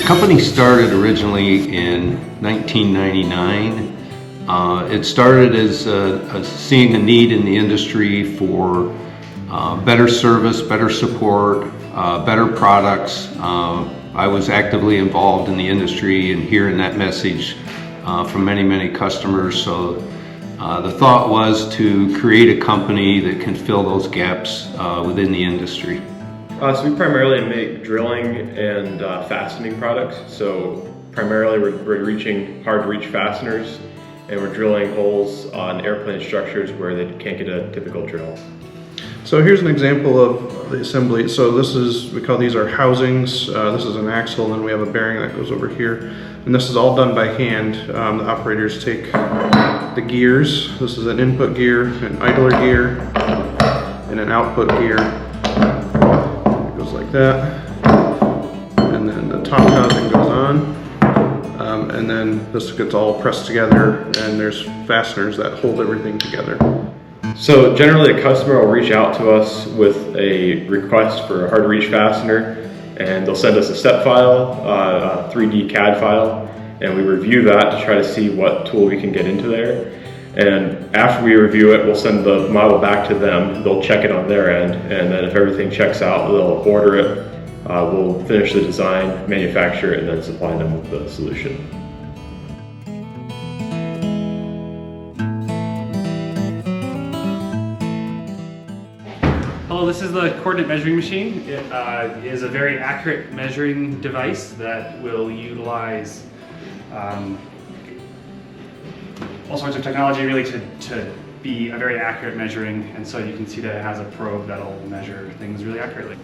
company started originally in 1999. It started as seeing a need in the industry for better service, better support, better products. I was actively involved in the industry and hearing that message from many customers. So the thought was to create a company that can fill those gaps within the industry. So we primarily make drilling and fastening products. So primarily we're reaching hard to reach fasteners, and we're drilling holes on airplane structures where they can't get a typical drill. So here's an example of the assembly. So this is, we call these our housings. This is an axle, and we have a bearing that goes over here. And this is all done by hand. The operators take the gears. This is an input gear, an idler gear, and an output gear. It goes like that. And then the top housing goes on. And then this gets all pressed together, and there's fasteners that hold everything together. So generally a customer will reach out to us with a request for a hard to reach fastener, and they'll send us a step file, a 3D CAD file, and we review that to try to see what tool we can get into there. And after we review it, we'll send the model back to them. They'll check it on their end, and then if everything checks out, they'll order it. We'll finish the design, manufacture it, and then supply them with the solution. Hello, this is the coordinate measuring machine. It is a very accurate measuring device that will utilize all sorts of technology really to be a very accurate measuring, and so you can see that it has a probe that'll measure things really accurately.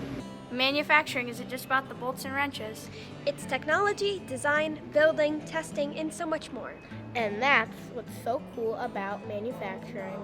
Manufacturing isn't just about the bolts and wrenches. It's technology, design, building, testing, and so much more. And that's what's so cool about manufacturing.